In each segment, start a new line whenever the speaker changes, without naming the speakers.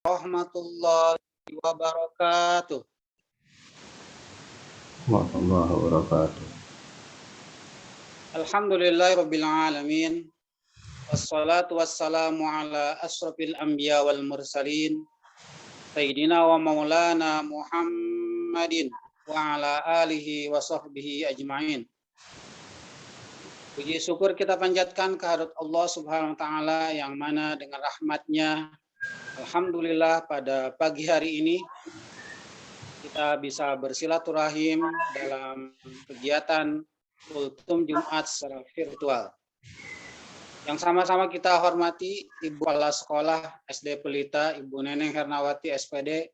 warahmatullahi wabarakatuh.
Warahmatullahi wabarakatuh.
Alhamdulillahirabbil alamin. Wassalatu wassalamu ala asrofil anbiya wal mursalin sayyidina wa maulana Muhammadin wa ala alihi wa sahbihi ajma'in. Puji syukur kita panjatkan kehadirat Allah Subhanahu wa taala yang mana dengan rahmatnya alhamdulillah pada pagi hari ini kita bisa bersilaturahim dalam kegiatan Kultum Jumat secara virtual. Yang sama-sama kita hormati Ibu Kepala Sekolah SD Pelita, Ibu Neneng Hernawati SPD,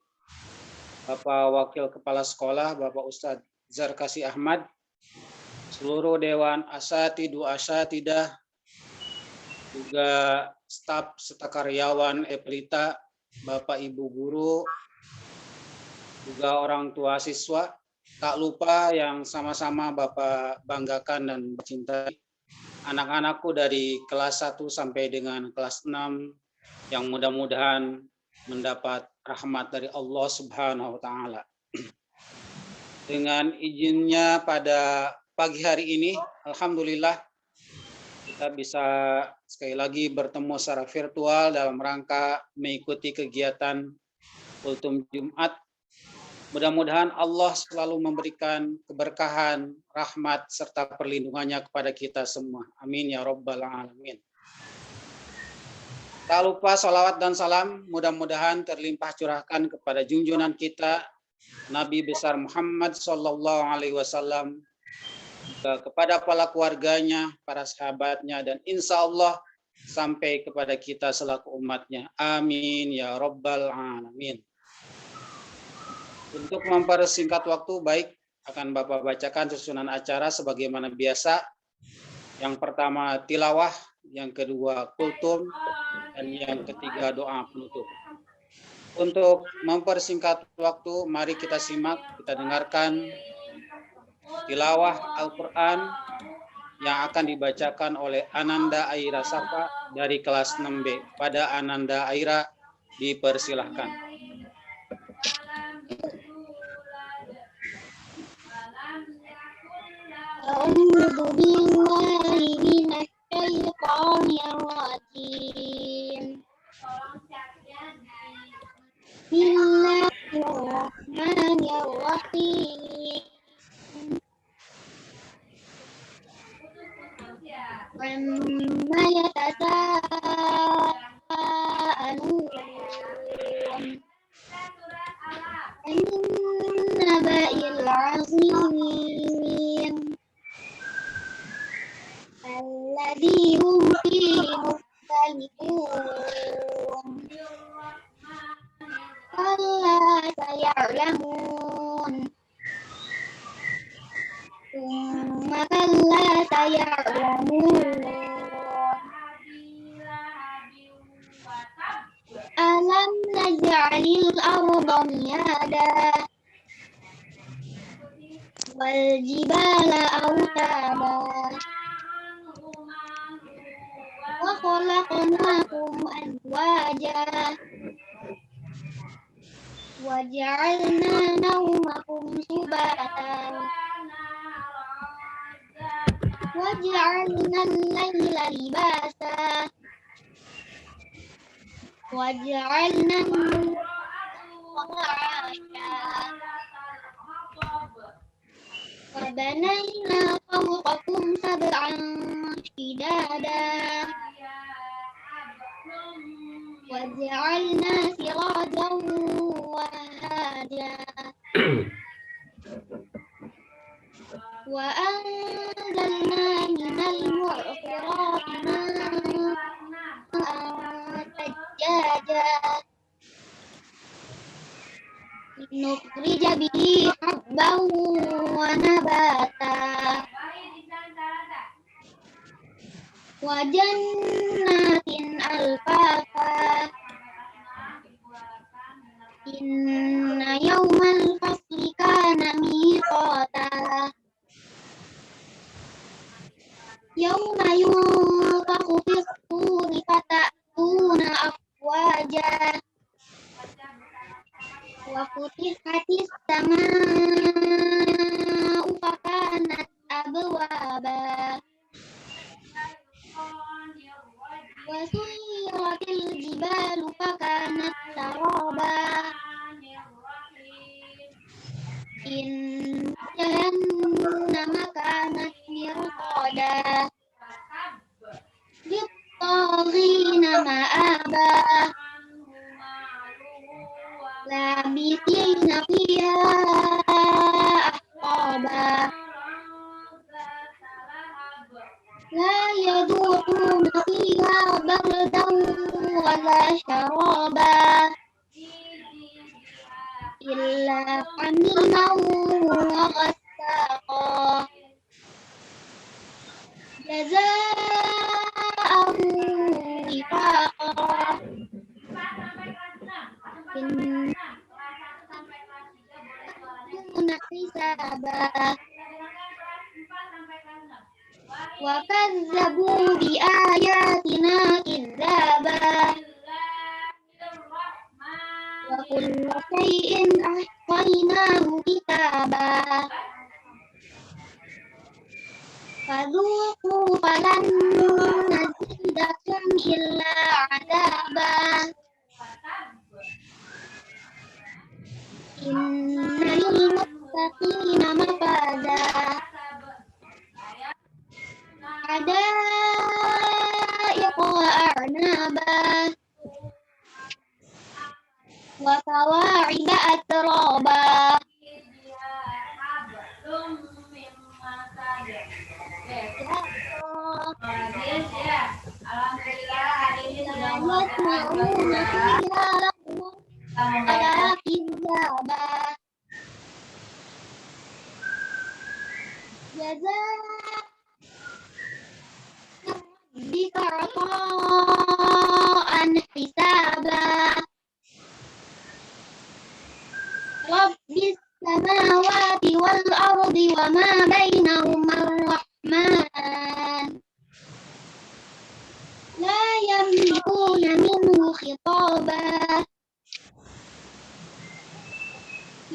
Bapak Wakil Kepala Sekolah, Bapak Ustadz Zarkasi Ahmad, seluruh Dewan Asatidu Asatidah, juga staf serta karyawan Pelita, Bapak Ibu Guru, juga orang tua siswa, tak lupa yang sama-sama Bapak banggakan dan cintai, anak-anakku dari kelas 1 sampai dengan kelas 6 yang mudah-mudahan mendapat rahmat dari Allah Subhanahu wa taala. Dengan izinnya pada pagi hari ini, alhamdulillah kita bisa sekali lagi bertemu secara virtual dalam rangka mengikuti kegiatan Kultum Jumat. Mudah-mudahan Allah selalu memberikan keberkahan, rahmat, serta perlindungannya kepada kita semua. Amin ya Rabbal Alamin. Tak lupa salawat dan salam mudah-mudahan terlimpah curahkan kepada junjungan kita, Nabi besar Muhammad SAW, kepada para keluarganya, para sahabatnya, dan insya Allah sampai kepada kita selaku umatnya. Amin ya Rabbal Alamin. Untuk mempersingkat waktu, baik akan Bapak bacakan susunan acara sebagaimana biasa. Yang pertama tilawah, yang kedua kultum, dan yang ketiga doa penutup. Untuk mempersingkat waktu, mari kita simak, kita dengarkan tilawah Al-Quran yang akan dibacakan oleh Ananda Aira Safa dari kelas 6B. Pada Ananda Aira dipersilahkan.
أعوذ بالله من الشيطان الرجيم بسم الله الرحمن الرحيم عما يتساءلون عن النبأ العظيم الذي هم فيه مختلفون كلا سيعلمون ثم كلا سيعلمون ألم نجعل الأرض مهادا والجبال أوتادا وخلقناكم أزواجا وجعلنا نومكم سباتا وجعلنا الليل لباسا وجعلنا النهار معاشا وبنينا فوقكم سبعا شدادا وجعلنا سراجا وهاجا وأنزلنا من المعصرات ماء ثجاجا لنخرج به حبا ونباتا وجنات ألفافا إن يوم الفصل كان ميقاتا يوم ينفخ في الصور فتأتون أفواجا Wafutihatis sama'u fakanat abwaba. Wasuyiratil jibalu fakanat saraba. In jahannama kanat mirsada. Littaghina ma'aba. Labithina fiha ahqaba. La yaduquna fiha bardan wala syaraba. Illa hamiman wa ghassaqa. Jazaa'an wifaqa. Innahum hisaba. Wa kazzabu bi ayatina kidzaba. Wa kullu shay'in ahsaynahu kitaba. Fadhuqu falan nazidakum illa adaba. Inna lil muttaqina mafada. Hadaiqa wa a'naba. Wa kawa'iba atraba. Yasma'una fiha lahwan wala kidzaba. Jazaa'an rabbika 'ata'an hisaba. Rabbis samawati wal ardi wa ma bainahuma ar-rahman. La yamlikuna minhu khitaba.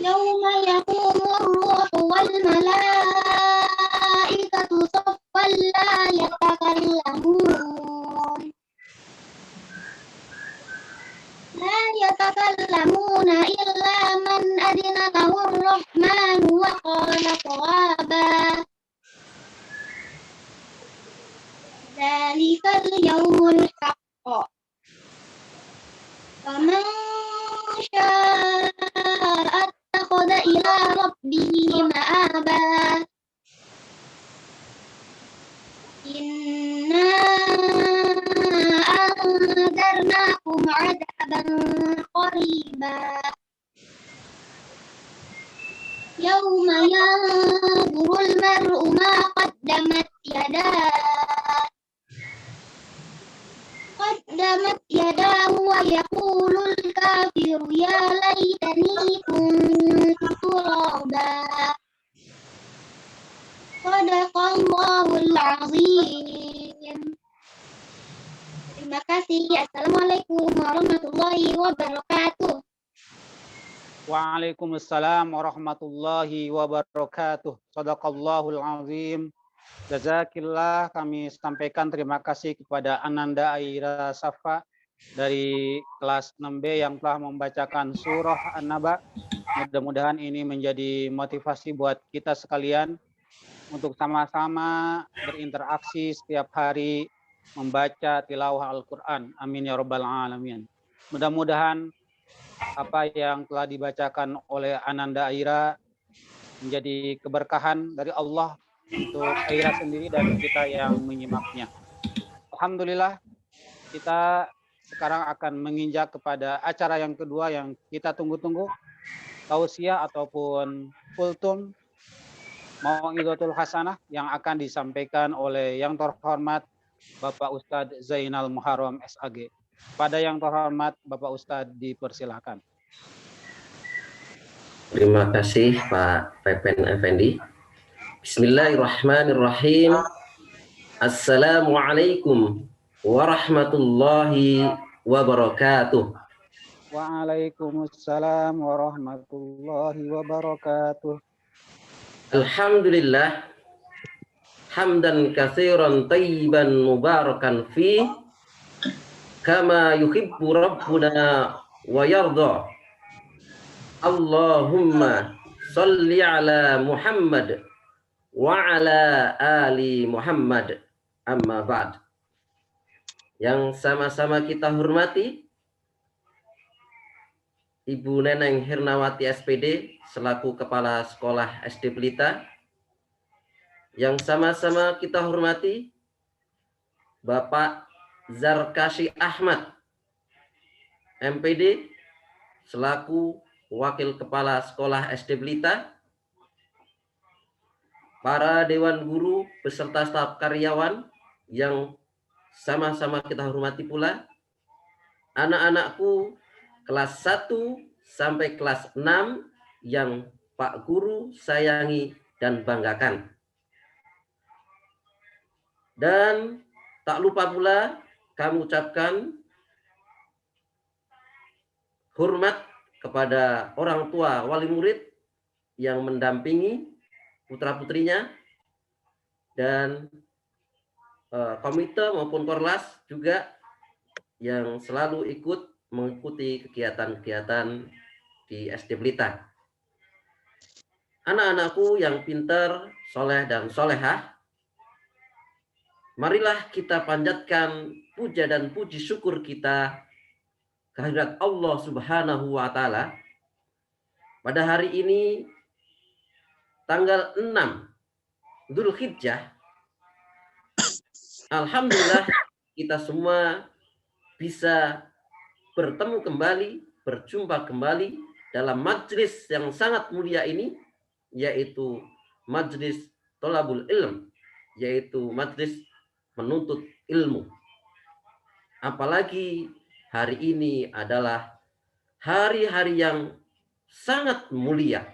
Yawma yaqumu ar-ruhu wal malaikatu saffan la yatakallamun. La yatakallamuna illa man adina lahu ar-rahmanu wa qala shawaba. Dzalikal yawmul haqq. Faman syaa'a attakhadha ila rabbihi ma'aba. Inna anzarnakum 'adaban qariba. Yawma yanzurul mar'u ma qaddamat yadahu wa yaqulul kafiru ya laitani kuntu turaba. Shadaqallahul azim. Terima kasih. Assalamualaikum warahmatullahi wabarakatuh.
Waalaikumsalam warahmatullahi wabarakatuh. Shadaqallahul azim. Jazakillah, kami sampaikan terima kasih kepada Ananda Aira Safa dari kelas 6B yang telah membacakan surah An-Naba. Mudah-mudahan ini menjadi motivasi buat kita sekalian untuk sama-sama berinteraksi setiap hari membaca tilawah Al-Quran. Amin ya rabbal alamin. Mudah-mudahan apa yang telah dibacakan oleh Ananda Aira menjadi keberkahan dari Allah untuk Aira sendiri dan kita yang menyimaknya. Alhamdulillah, kita sekarang akan menginjak kepada acara yang kedua yang kita tunggu-tunggu, tausiah ataupun kultum Mau'izatul Hasanah yang akan disampaikan oleh yang terhormat Bapak Ustadz Zainal Muharram SAG. Pada yang terhormat Bapak Ustadz dipersilahkan.
Terima kasih Pak Pepen Effendi. Bismillahirrahmanirrahim. Assalamualaikum warahmatullahi wabarakatuh.
Waalaikumsalam warahmatullahi wabarakatuh.
Alhamdulillah hamdan katsiran thayyiban mubarakan fi kama yuhibbu rabbuna wa yarda. Allahumma shalli ala Muhammad wa ala ali Muhammad. Amma ba'd. Yang sama-sama kita hormati Ibu Neneng Hirnawati SPD selaku Kepala Sekolah SD Pelita. Yang sama-sama kita hormati Bapak Zarkashi Ahmad MPD selaku Wakil Kepala Sekolah SD Pelita. Para Dewan Guru beserta staf karyawan yang sama-sama kita hormati pula. Anak-anakku kelas 1 sampai kelas 6 yang Pak Guru sayangi dan banggakan. Dan tak lupa pula kami ucapkan hormat kepada orang tua wali murid yang mendampingi putra-putrinya dan komite maupun korlas juga yang selalu ikut mengikuti kegiatan-kegiatan di SD Pelita. Anak-anakku yang pintar, soleh dan solehah, marilah kita panjatkan puja dan puji syukur kita kehadirat Allah Subhanahu wa Ta'ala pada hari ini tanggal 6 Dzulhijjah. Alhamdulillah kita semua bisa bertemu kembali, berjumpa kembali dalam majelis yang sangat mulia ini, yaitu majelis Thalabul Ilm, yaitu majelis menuntut ilmu. Apalagi hari ini adalah hari-hari yang sangat mulia,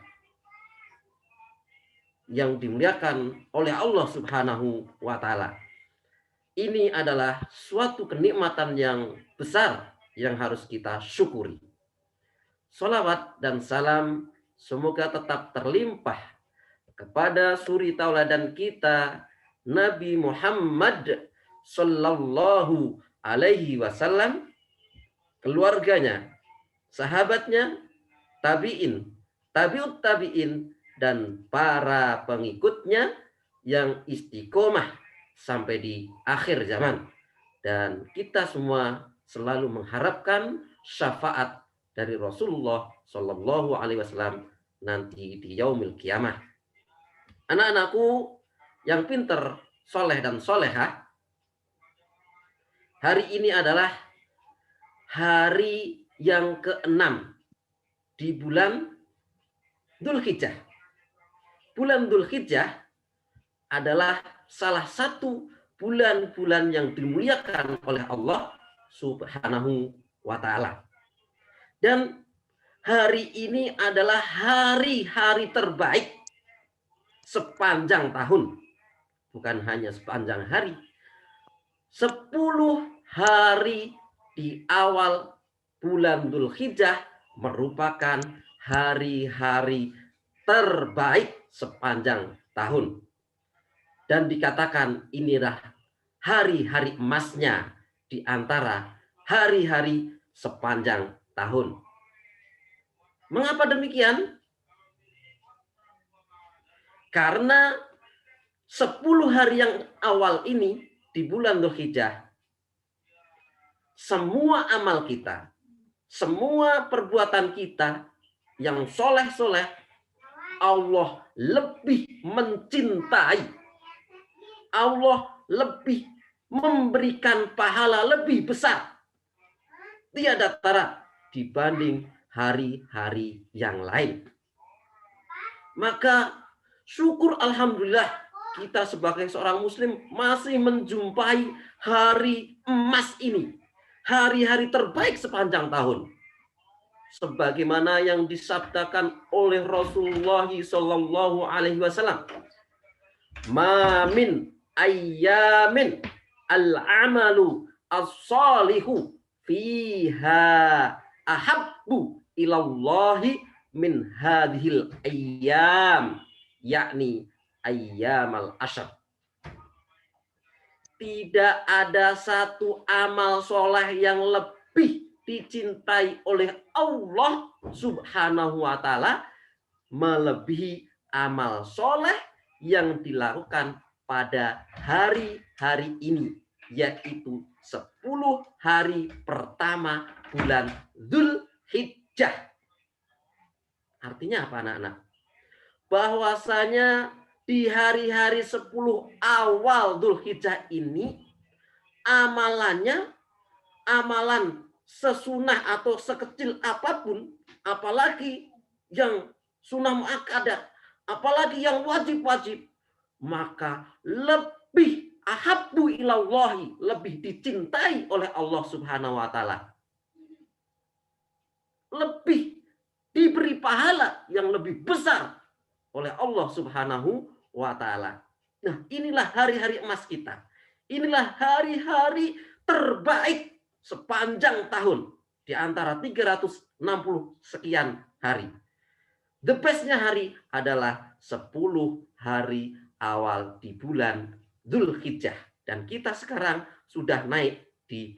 yang dimuliakan oleh Allah Subhanahu wa Ta'ala. Ini adalah suatu kenikmatan yang besar yang harus kita syukuri. Salawat dan salam semoga tetap terlimpah kepada suri tauladan kita Nabi Muhammad sallallahu alaihi wasallam, keluarganya, sahabatnya, tabi'in, tabi'ut tabi'in, dan para pengikutnya yang istiqomah sampai di akhir zaman. Dan kita semua selalu mengharapkan syafaat dari Rasulullah Shallallahu Alaihi Wasallam nanti di yaumil kiamah. Anak-anakku yang pinter, soleh dan solehah, hari ini adalah hari yang ke-6 di bulan Dzulhijjah. Bulan Dzulhijjah adalah salah satu bulan-bulan yang dimuliakan oleh Allah Subhanahu wa Ta'ala. Dan hari ini adalah hari-hari terbaik sepanjang tahun. Bukan hanya sepanjang hari. 10 hari di awal bulan Dzulhijjah merupakan hari-hari terbaik sepanjang tahun. Dan dikatakan inilah hari-hari emasnya di antara hari-hari sepanjang tahun. Mengapa demikian? Karena 10 hari yang awal ini di bulan Dzulhijjah, semua amal kita, semua perbuatan kita yang soleh-soleh, Allah lebih mencintai, Allah lebih memberikan pahala lebih besar, tiada tara dibanding hari-hari yang lain. Maka syukur alhamdulillah kita sebagai seorang muslim masih menjumpai hari emas ini, hari-hari terbaik sepanjang tahun. Sebagaimana yang disabdakan oleh Rasulullah Sallallahu Alaihi Wasallam, "Ma min ayyamin al-amalu as-salihu fiha ahabbu ilallahi min hadhil ayyam, yakni ayyamal asyr. Tidak ada satu amal soleh yang lebih dicintai oleh Allah Subhanahu wa Ta'ala melebihi amal soleh yang dilakukan pada hari-hari ini, yaitu 10 hari pertama bulan Dzulhijjah. Artinya apa, anak-anak? Bahwasanya di hari-hari 10 awal Dzulhijjah ini amalannya, amalan sesunah atau sekecil apapun, apalagi yang sunah muakkadah, apalagi yang wajib-wajib, maka lebih ahabbu ilallahi, lebih dicintai oleh Allah Subhanahu wa Ta'ala. Lebih diberi pahala yang lebih besar oleh Allah Subhanahu wa Ta'ala. Nah, inilah hari-hari emas kita. Inilah hari-hari terbaik sepanjang tahun di antara 360 sekian hari. The bestnya hari adalah 10 hari awal di bulan Dzulhijjah. Dan kita sekarang sudah naik di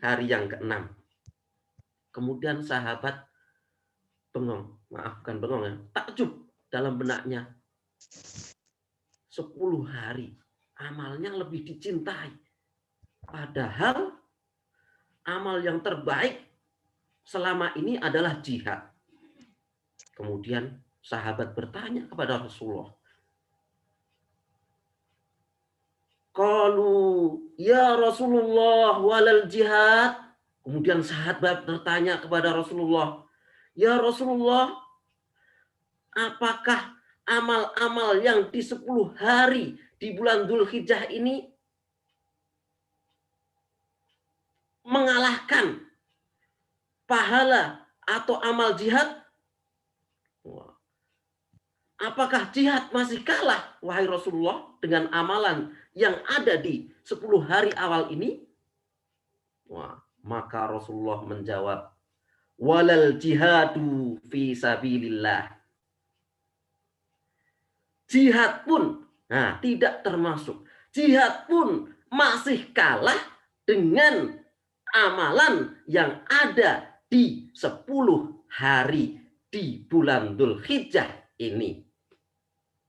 hari yang ke-6. Kemudian sahabat bengong, maafkan bengong ya, takjub dalam benaknya. 10 hari amalnya lebih dicintai. Padahal amal yang terbaik selama ini adalah jihad. Kemudian sahabat bertanya kepada Rasulullah. Qalu ya Rasulullah walal jihad. Kemudian sahabat bertanya kepada Rasulullah, ya Rasulullah, apakah amal-amal yang di 10 hari di bulan Dzulhijjah ini mengalahkan pahala atau amal jihad? Apakah jihad masih kalah, wahai Rasulullah, dengan amalan yang ada di 10 hari awal ini? Wah, maka Rasulullah menjawab, walal jihadu fi sabilillah. Jihad pun tidak termasuk. Jihad pun masih kalah dengan amalan yang ada di 10 hari di bulan Dzulhijjah ini.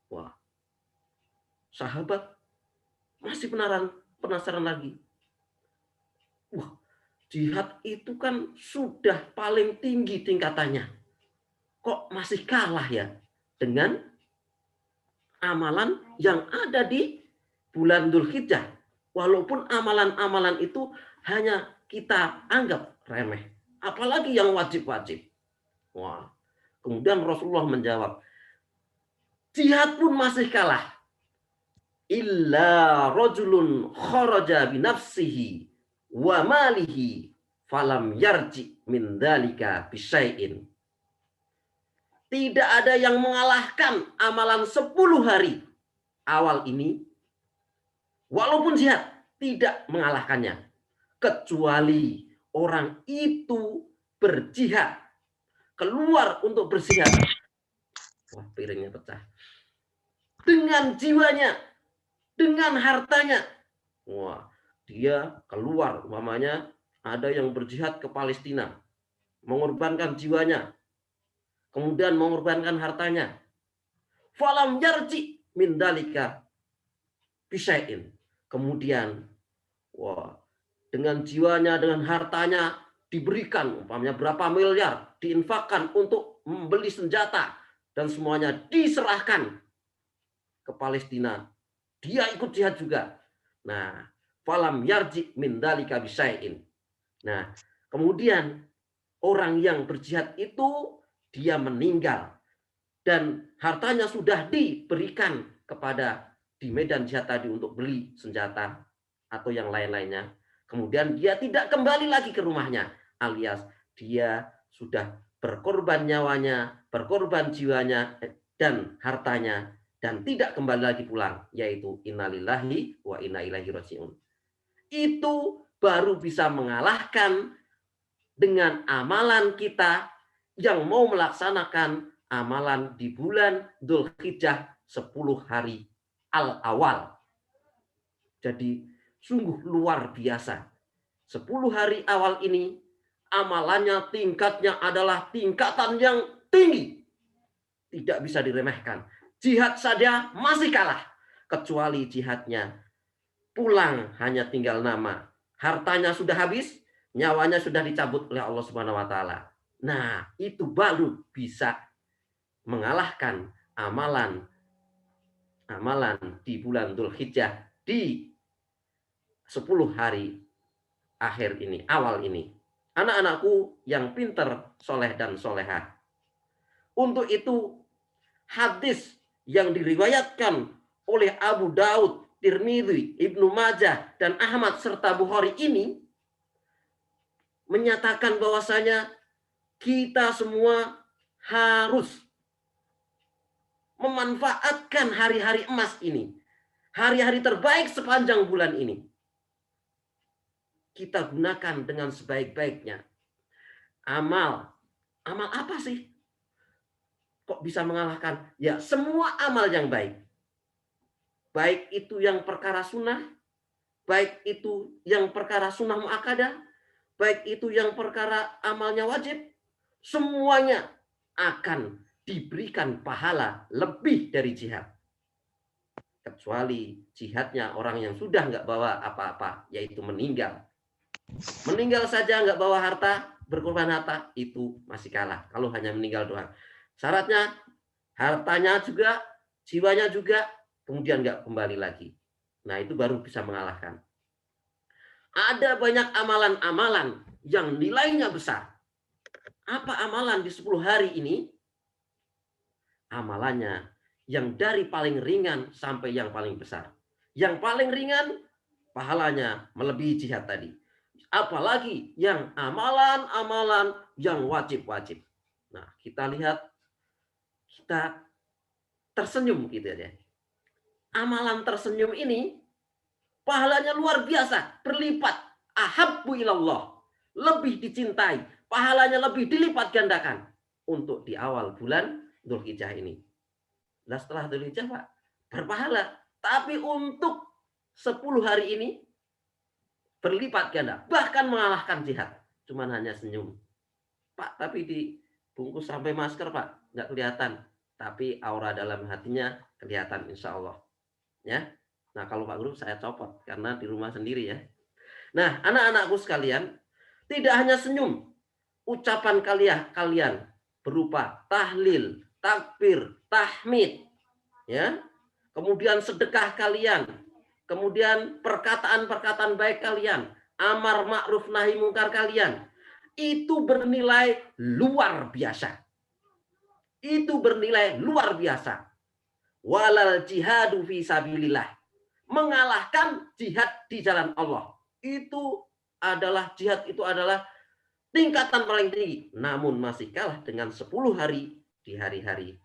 Wah, sahabat masih penasaran lagi. Wah, jihad itu kan sudah paling tinggi tingkatannya. Kok masih kalah ya dengan amalan yang ada di bulan Dzulhijjah? Walaupun amalan-amalan itu hanya kita anggap remeh. Apalagi yang wajib-wajib. Wah, kemudian Rasulullah menjawab, jihad pun masih kalah. Illa rajulun kharaja binafsihi wa malihi falam yarji min dzalika bisyai'in. Tidak ada yang mengalahkan amalan 10 hari awal ini, walaupun jihad tidak mengalahkannya, kecuali orang itu berjihad, keluar untuk berjihad. Wah, piringnya pecah. Dengan jiwanya, dengan hartanya. Wah, dia keluar, umpamanya ada yang berjihad ke Palestina, mengorbankan jiwanya, kemudian mengorbankan hartanya. Falam yarji min dalika bisyai'in. Kemudian dengan jiwanya, dengan hartanya diberikan, umpamanya berapa miliar, diinfakkan untuk membeli senjata dan semuanya diserahkan ke Palestina. Dia ikut jihad juga. Nah, falam yarji min dalika bisyai'in. Nah, kemudian orang yang berjihad itu dia meninggal dan hartanya sudah diberikan kepada di medan jihad tadi untuk beli senjata atau yang lain-lainnya. Kemudian dia tidak kembali lagi ke rumahnya, alias dia sudah berkorban nyawanya, berkorban jiwanya dan hartanya, dan tidak kembali lagi pulang, yaitu innalillahi wa inna ilaihi raji'un. Itu baru bisa mengalahkan dengan amalan kita yang mau melaksanakan amalan di bulan Dzulhijjah 10 hari al-awal. Jadi sungguh luar biasa. 10 hari awal ini amalannya tingkatnya adalah tingkatan yang tinggi. Tidak bisa diremehkan. Jihad saja masih kalah. Kecuali jihadnya pulang hanya tinggal nama. Hartanya sudah habis, nyawanya sudah dicabut oleh Allah Subhanahu wa taala. Nah, itu baru bisa mengalahkan amalan di bulan Dzulhijjah di 10 hari akhir ini, awal ini. Anak-anakku yang pinter, soleh dan solehah. Untuk itu, hadis yang diriwayatkan oleh Abu Daud, Tirmidzi, Ibnu Majah, dan Ahmad serta Bukhari ini menyatakan bahwasanya kita semua harus memanfaatkan hari-hari emas ini. Hari-hari terbaik sepanjang bulan ini. Kita gunakan dengan sebaik-baiknya. Amal apa sih? Kok bisa mengalahkan? Ya, semua amal yang baik. Baik itu yang perkara sunnah, baik itu yang perkara sunnah muakkadah, baik itu yang perkara amalnya wajib, semuanya akan diberikan pahala lebih dari jihad. Kecuali jihadnya orang yang sudah nggak bawa apa-apa, yaitu meninggal. Meninggal saja nggak bawa harta, berkorban harta, itu masih kalah. Kalau hanya meninggal doang. Syaratnya hartanya juga, jiwanya juga, kemudian nggak kembali lagi. Nah, itu baru bisa mengalahkan. Ada banyak amalan-amalan yang nilainya besar. Apa amalan di 10 hari ini? Amalannya yang dari paling ringan sampai yang paling besar. Yang paling ringan, pahalanya melebihi jihad tadi. Apalagi yang amalan-amalan yang wajib-wajib. Nah, kita lihat, kita tersenyum gitu ya. Amalan tersenyum ini pahalanya luar biasa, berlipat. Ahabbu ilallah, lebih dicintai, pahalanya lebih dilipat gandakan untuk di awal bulan Dzulhijjah ini. Nah, setelah Dzulhijjah, Pak, berpahala. Tapi untuk 10 hari ini berlipat ganda, bahkan mengalahkan jihad. Cuman hanya senyum. Pak, tapi dibungkus sampai masker, Pak, nggak kelihatan. Tapi aura dalam hatinya kelihatan, insya Allah. Ya. Nah, kalau Pak Guru saya copot karena di rumah sendiri ya. Nah, anak-anakku sekalian, tidak hanya senyum, ucapan kalian berupa tahlil, takbir, tahmid, ya. Kemudian sedekah kalian, kemudian perkataan-perkataan baik kalian, amar ma'ruf nahi mungkar kalian, itu bernilai luar biasa. Itu bernilai luar biasa. Walal jihadu fi sabilillah. Mengalahkan jihad di jalan Allah. Itu adalah jihad, itu adalah tingkatan paling tinggi. Namun masih kalah dengan 10 hari di hari-hari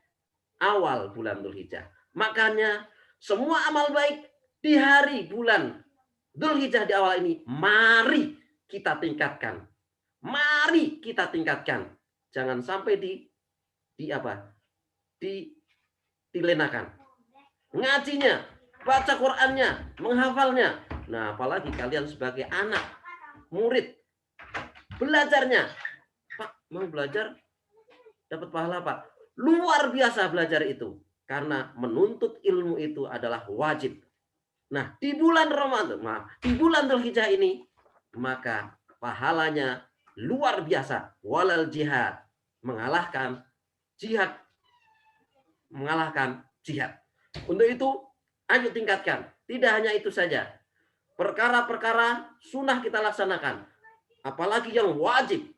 awal bulan Dzulhijjah. Makanya semua amal baik di hari bulan Dzulhijjah di awal ini, mari kita tingkatkan. Mari kita tingkatkan. Jangan sampai dilenakan. Ngajinya, baca Qur'annya, menghafalnya. Nah, apalagi kalian sebagai anak, murid, belajarnya. Pak, mau belajar dapat pahala, Pak. Luar biasa belajar itu. Karena menuntut ilmu itu adalah wajib. Nah, di bulan Ramadan, di bulan Dzulhijjah ini, maka pahalanya luar biasa. Walal jihad, mengalahkan jihad. Mengalahkan jihad. Untuk itu, ayo tingkatkan. Tidak hanya itu saja. Perkara-perkara sunnah kita laksanakan. Apalagi yang wajib.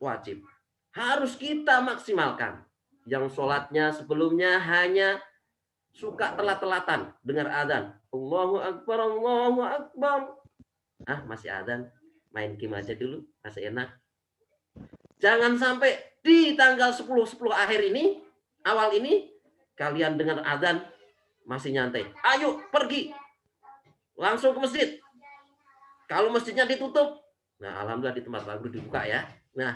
Harus kita maksimalkan. Yang sholatnya sebelumnya hanya suka telat-telatan dengar adzan. Allahu Akbar, Allahu Akbar. Masih adzan. Main game aja dulu. Masih enak. Jangan sampai di tanggal 10 akhir ini, awal ini, kalian dengar adzan masih nyantai. Ayo pergi. Langsung ke masjid. Kalau masjidnya ditutup, nah alhamdulillah di tempat Pak Guru dibuka ya. Nah,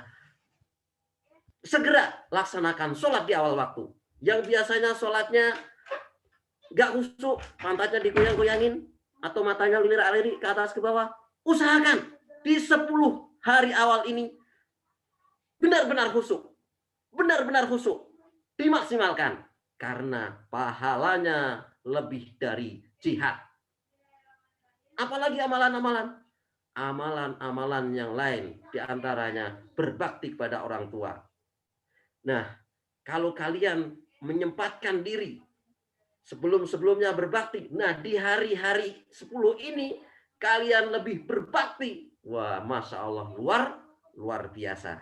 segera laksanakan sholat di awal waktu. Yang biasanya sholatnya nggak khusyuk, pantatnya digoyang-goyangin, atau matanya lirik-lirik ke atas ke bawah, usahakan di 10 hari awal ini benar-benar khusyuk. Benar-benar khusyuk. Dimaksimalkan. Karena pahalanya lebih dari jihad. Apalagi amalan-amalan. Amalan-amalan yang lain. Diantaranya berbakti kepada orang tua. Nah, kalau kalian menyempatkan diri sebelum-sebelumnya berbakti. Nah, di hari-hari 10 ini kalian lebih berbakti. Wah, Masya Allah, luar biasa.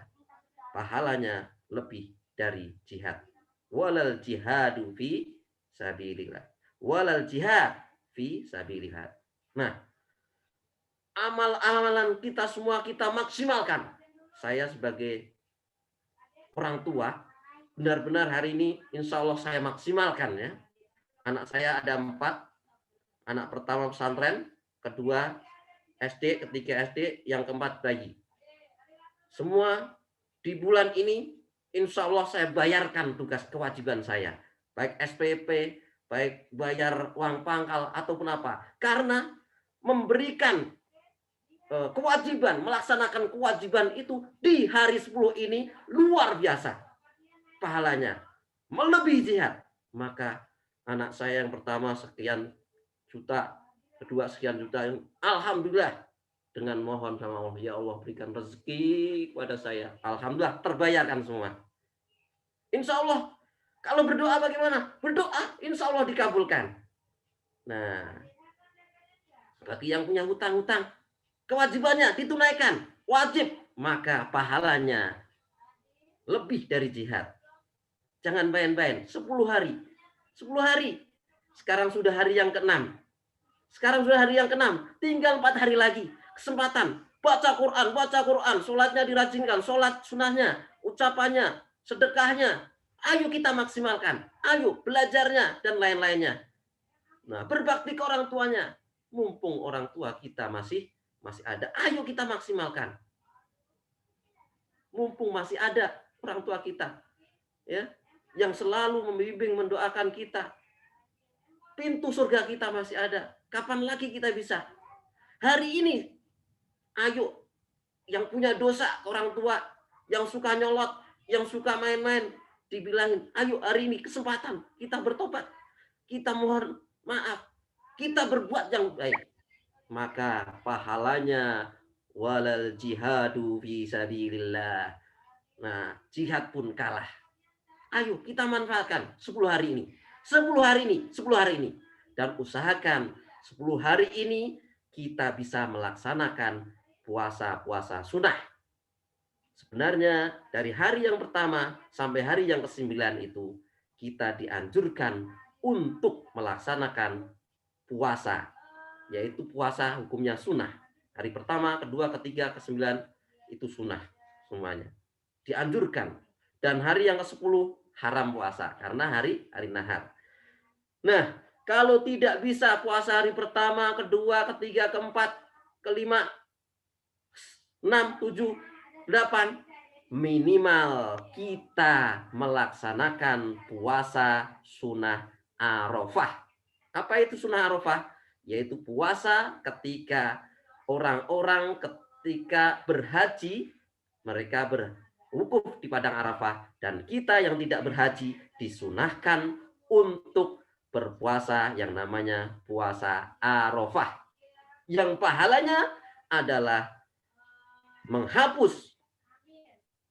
Pahalanya lebih dari jihad. Walal jihadu fi sabilillah. Walal jihad fi sabilillah. Nah, amal-amalan kita semua kita maksimalkan. Saya sebagai orang tua, benar-benar hari ini insya Allah saya maksimalkan ya. Anak saya ada 4. Anak pertama pesantren, kedua SD, ketiga SD, yang keempat bayi. Semua di bulan ini insya Allah saya bayarkan tugas kewajiban saya. Baik SPP, baik bayar uang pangkal ataupun apa. Karena memberikan kewajiban, melaksanakan kewajiban itu di hari 10 ini luar biasa. Pahalanya melebihi jihad. Maka anak saya yang pertama sekian juta, kedua sekian juta. Alhamdulillah, dengan mohon sama Allah, ya Allah berikan rezeki kepada saya. Alhamdulillah terbayarkan semua. Insya Allah, kalau berdoa bagaimana? Berdoa, insya Allah dikabulkan. Nah, bagi yang punya hutang-hutang, kewajibannya ditunaikan, wajib, maka pahalanya lebih dari jihad. Jangan main-main, 10 hari. 10 hari. Sekarang sudah hari yang ke-6. Tinggal 4 hari lagi. Kesempatan. Baca Quran. Sholatnya dirajinkan. Sholat sunahnya. Ucapannya. Sedekahnya. Ayo kita maksimalkan. Ayo belajarnya dan lain-lainnya. Nah, berbakti ke orang tuanya. Mumpung orang tua kita masih ada. Ayo kita maksimalkan. Mumpung masih ada orang tua kita. Ya, yang selalu membimbing, mendoakan kita. Pintu surga kita masih ada. Kapan lagi kita bisa? Hari ini, ayo yang punya dosa orang tua, yang suka nyolot, yang suka main-main, dibilangin, ayo hari ini kesempatan kita bertobat. Kita mohon maaf. Kita berbuat yang baik. Maka pahalanya walal jihadu fi sabilillah. Nah, jihad pun kalah. Ayo kita manfaatkan 10 hari ini. 10 hari ini. Dan usahakan 10 hari ini kita bisa melaksanakan puasa-puasa sunnah. Sebenarnya dari hari yang pertama sampai hari yang ke-9 itu kita dianjurkan untuk melaksanakan puasa. Yaitu puasa hukumnya sunnah. Hari pertama, kedua, ketiga, ke-9 itu sunnah semuanya. Dianjurkan. Dan hari yang ke-10 haram puasa karena hari nahar. Nah, kalau tidak bisa puasa hari pertama, kedua, ketiga, keempat, kelima, 6, 7, 8, minimal kita melaksanakan puasa sunnah Arafah. Apa itu sunnah Arafah? Yaitu puasa ketika orang-orang ketika berhaji, mereka berwukuf di padang Arafah, dan kita yang tidak berhaji disunahkan untuk berpuasa yang namanya puasa Arafah, yang pahalanya adalah menghapus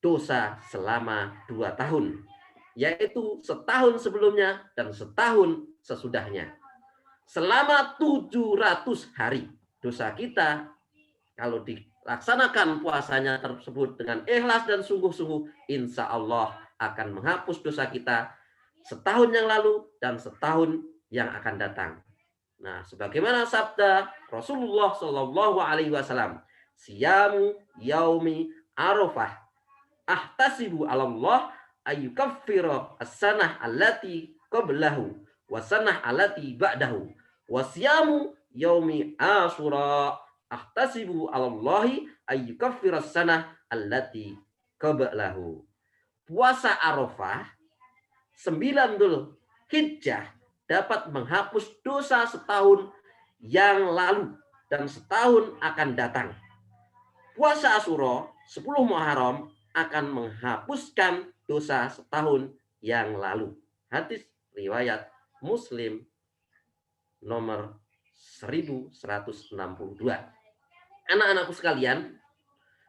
dosa selama 2 tahun, yaitu setahun sebelumnya dan setahun sesudahnya. Selama 700 hari dosa kita, kalau dilaksanakan puasanya tersebut dengan ikhlas dan sungguh-sungguh, insya Allah akan menghapus dosa kita setahun yang lalu dan setahun yang akan datang. Nah, sebagaimana sabda Rasulullah Shallallahu Alaihi Wasallam, siyamu yaumi Arafah, ahtasibu Allah ayyukaffira as-sanah allati qablahu wa sanah allati ba'dahu wa siyamu yaumi Asyura, ahtasibu Allahi ayyukaffira as-sanah allati qablahu. puasa Arafah 9 Dzulhijjah dapat menghapus dosa setahun yang lalu dan setahun akan datang. Puasa Asyura 10 Muharram akan menghapuskan dosa setahun yang lalu. Hadis riwayat Muslim nomor 1162. Anak-anakku sekalian,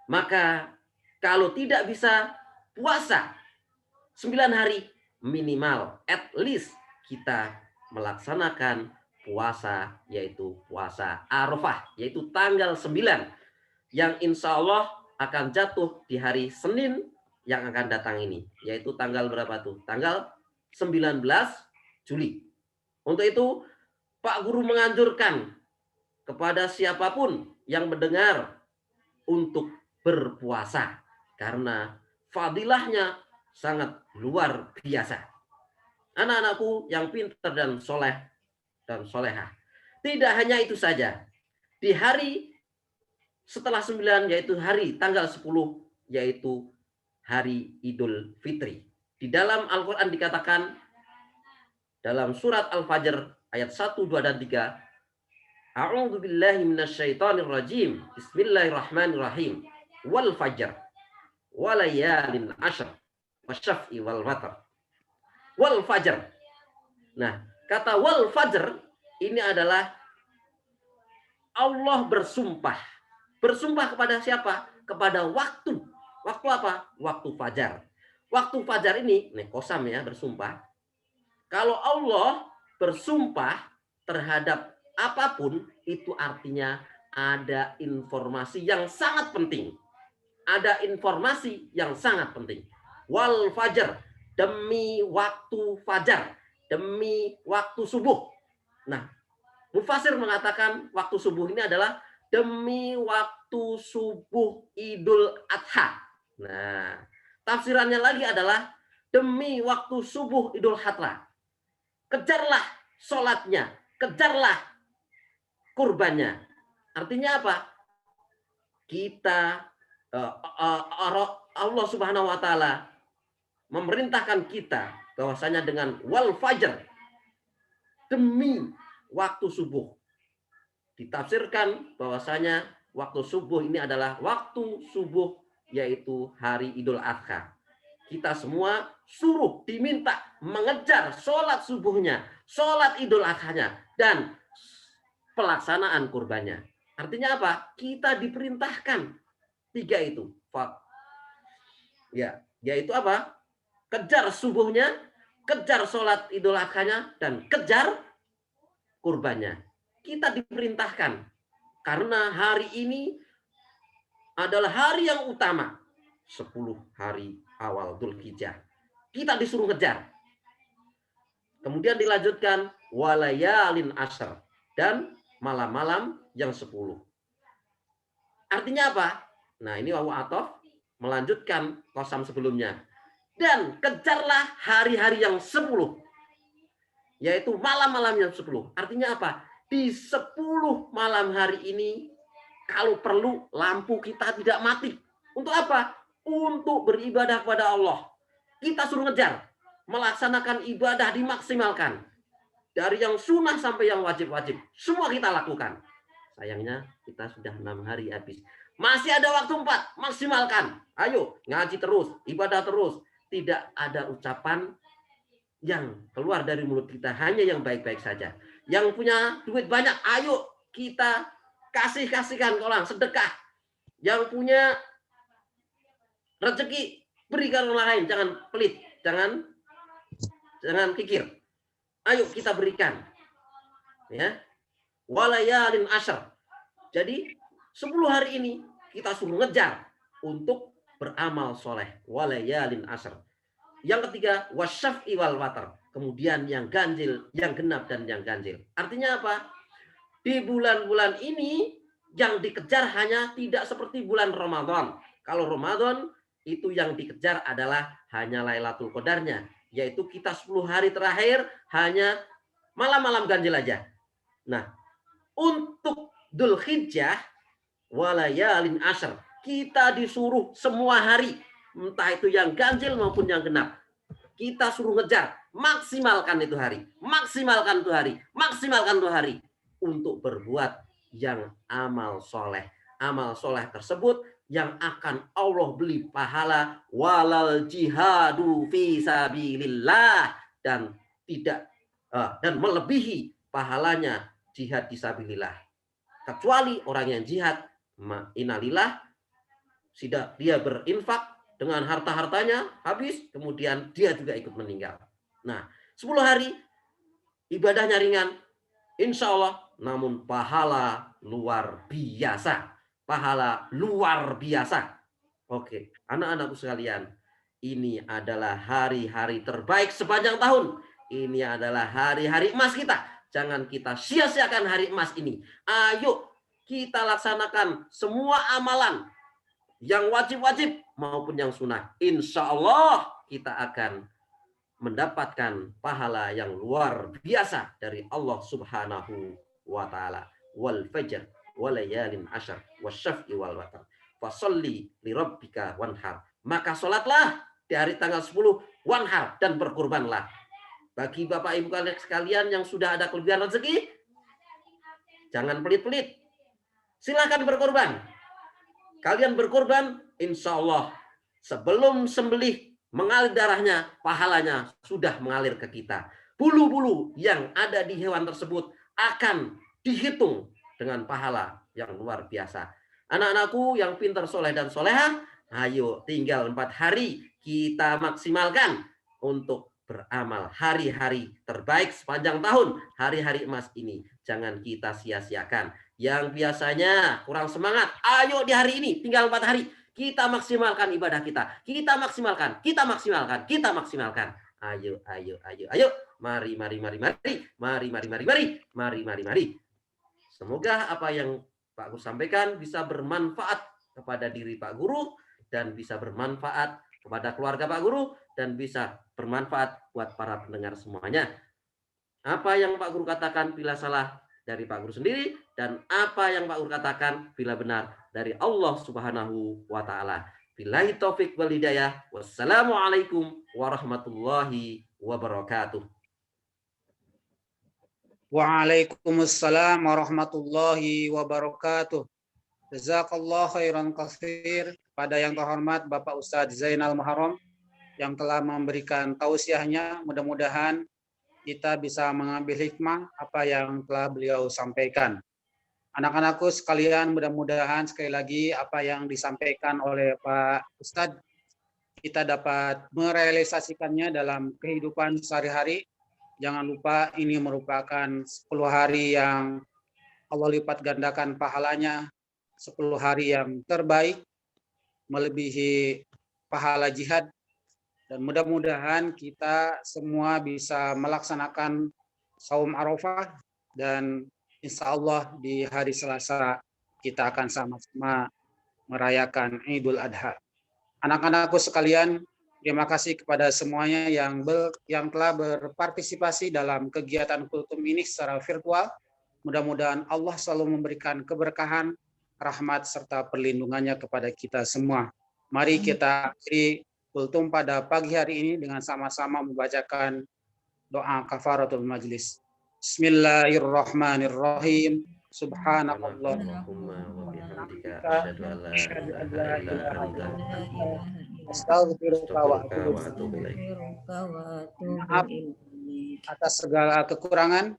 maka kalau tidak bisa puasa 9 hari, minimal at least kita melaksanakan puasa, yaitu puasa Arafah, yaitu tanggal 9 yang insya Allah akan jatuh di hari Senin yang akan datang ini, yaitu tanggal berapa tuh? Tanggal 19 Juli. Untuk itu Pak Guru menganjurkan kepada siapapun yang mendengar untuk berpuasa karena fadilahnya sangat luar biasa. Anak-anakku yang pintar dan soleh dan solehah. Tidak hanya itu saja. Di hari setelah 9 yaitu hari tanggal 10 yaitu hari Idul Fitri. Di dalam Al-Quran dikatakan dalam surat Al-Fajr ayat 1, 2, dan 3. A'udzu billahi minasyaitonir rajim. Bismillahirrahmanirrahim. Wal fajr walayalin ashr wasyaf'i wal watr. Wal fajr. Nah, kata wal fajr ini adalah Allah bersumpah. Bersumpah kepada siapa? Kepada waktu. Waktu apa? Waktu fajar. Waktu fajar ini, kosam ya, bersumpah. Kalau Allah bersumpah terhadap apapun, itu artinya ada informasi yang sangat penting. Ada informasi yang sangat penting. Wal fajar, demi waktu fajar, demi waktu subuh. Nah, Mufasir mengatakan waktu subuh ini adalah demi waktu subuh Idul Adha. Nah, tafsirannya lagi adalah demi waktu subuh Idul Adha. Kejarlah sholatnya, kejarlah kurbannya. Artinya apa? Kita Allah Subhanahu wa taala memerintahkan kita bahwasanya dengan wal fajr, demi waktu subuh. Ditafsirkan bahwasanya waktu subuh ini adalah waktu subuh yaitu hari Idul Adha. Kita semua suruh diminta mengejar sholat subuhnya, sholat Idul Adhanya, dan pelaksanaan kurbannya. Artinya apa? Kita diperintahkan 3 itu. Ya, yaitu apa? Kejar subuhnya, kejar sholat Idul Adhanya, dan kejar kurbannya. Kita diperintahkan karena hari ini adalah hari yang utama, 10 hari awal Dzulhijjah. Kita disuruh ngejar. Kemudian dilanjutkan walayalin ashr, dan malam-malam yang 10. Artinya apa? Nah, ini wawu atof melanjutkan kosam sebelumnya. Dan kejarlah hari-hari yang 10. Yaitu malam-malam yang 10. Artinya apa? Di 10 malam hari ini, kalau perlu lampu kita tidak mati. Untuk apa? Untuk beribadah kepada Allah. Kita suruh ngejar. Melaksanakan ibadah dimaksimalkan. Dari yang sunnah sampai yang wajib-wajib. Semua kita lakukan. Sayangnya kita sudah 6 hari habis. Masih ada waktu 4. Maksimalkan. Ayo ngaji terus. Ibadah terus. Tidak ada ucapan yang keluar dari mulut kita. Hanya yang baik-baik saja. Yang punya duit banyak. Ayo kita kasihkan ke orang. Sedekah. Yang punya rezeki berikan orang lain, jangan pelit, jangan kikir. Ayo kita berikan. Ya. Walayalin ashr. Jadi 10 hari ini kita suruh ngejar untuk beramal soleh. Walayalin ashr. Yang ketiga wasyaf'i wal watr. Kemudian yang ganjil, yang genap, dan yang ganjil. Artinya apa? Di bulan-bulan ini yang dikejar hanya tidak seperti bulan Ramadan. Kalau Ramadan itu yang dikejar adalah hanya Lailatul Qadarnya, yaitu kita 10 hari terakhir hanya malam-malam ganjil aja. Nah, untuk Dzulhijjah walayalin ashr, kita disuruh semua hari entah itu yang ganjil maupun yang genap. Kita suruh ngejar, maksimalkan itu hari, maksimalkan itu hari, maksimalkan itu hari untuk berbuat yang amal soleh. Amal soleh tersebut yang akan Allah beli pahala walal jihadu fi sabilillah, dan tidak dan melebihi pahalanya jihad fisabilillah. Kecuali orang yang jihad innalillah, dia berinfak dengan harta-hartanya habis, kemudian dia juga ikut meninggal. Nah, 10 hari ibadahnya ringan, insya Allah, namun pahala luar biasa. Pahala luar biasa. Oke, anak-anakku sekalian, ini adalah hari-hari terbaik sepanjang tahun. Ini adalah hari-hari emas kita. Jangan kita sia-siakan hari emas ini. Ayo kita laksanakan semua amalan yang wajib-wajib maupun yang sunnah. Insya Allah kita akan mendapatkan pahala yang luar biasa dari Allah Subhanahu wa Ta'ala. Wal fajr walayalin ashar wasyaf'i wal watar fasalli li rabbika wanhar. Maka sholatlah di hari tanggal 10 wanhar, dan berkurbanlah. Bagi Bapak Ibu kalian sekalian yang sudah ada kelebihan rezeki, jangan pelit-pelit, silakan berkorban. Kalian berkorban, insya Allah sebelum sembelih mengalir darahnya, pahalanya sudah mengalir ke kita. Bulu-bulu yang ada di hewan tersebut akan dihitung dengan pahala yang luar biasa. Anak-anakku yang pintar, soleh dan soleha, ayo tinggal 4 hari kita maksimalkan untuk beramal. Hari-hari terbaik sepanjang tahun, hari-hari emas ini jangan kita sia-siakan. Yang biasanya kurang semangat, ayo di hari ini tinggal 4 hari kita maksimalkan ibadah kita. Kita maksimalkan, kita maksimalkan, kita maksimalkan. Ayo, ayo, ayo, ayo. Mari, mari, mari, mari. Mari, mari, mari, mari. Mari, mari, mari. Semoga apa yang Pak Guru sampaikan bisa bermanfaat kepada diri Pak Guru, dan bisa bermanfaat kepada keluarga Pak Guru, dan bisa bermanfaat buat para pendengar semuanya. Apa yang Pak Guru katakan bila salah dari Pak Guru sendiri, dan apa yang Pak Guru katakan bila benar dari Allah Subhanahu wa Ta'ala. Billahi taufik wal hidayah. Wassalamualaikum warahmatullahi wabarakatuh.
Waalaikumsalam warahmatullahi wabarakatuh. Jazakallah khairan katsir pada yang terhormat Bapak Ustadz Zainal Muharram yang telah memberikan tausiahnya. Mudah-mudahan kita bisa mengambil hikmah apa yang telah beliau sampaikan. Anak-anakku sekalian, mudah-mudahan sekali lagi apa yang disampaikan oleh Pak Ustadz kita dapat merealisasikannya dalam kehidupan sehari-hari. Jangan lupa ini merupakan 10 hari yang Allah lipat gandakan pahalanya, 10 hari yang terbaik, melebihi pahala jihad. Dan mudah-mudahan kita semua bisa melaksanakan saum Arafah, dan insya Allah di hari Selasa kita akan sama-sama merayakan Idul Adha. Anak-anakku sekalian, terima kasih kepada semuanya yang telah berpartisipasi dalam kegiatan kultum ini secara virtual. Mudah-mudahan Allah selalu memberikan keberkahan, rahmat, serta perlindungannya kepada kita semua. Mari kita akhiri kultum pada pagi hari ini dengan sama-sama membacakan doa kafaratul majlis. Bismillahirrahmanirrahim. Subhanallahumma wa bihamdika asyhadu an la ilaha illa anta astaghfiruka wa atubu ilaik. Maaf atas segala kekurangan.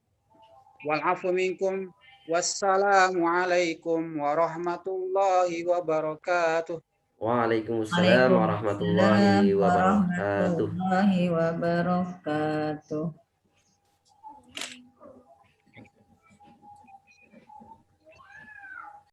Wal afu minkum. Wassalamualaikum warahmatullahi wabarakatuh.
Waalaikumsalam warahmatullahi wabarakatuh.
warahmatullahi wabarakatuh.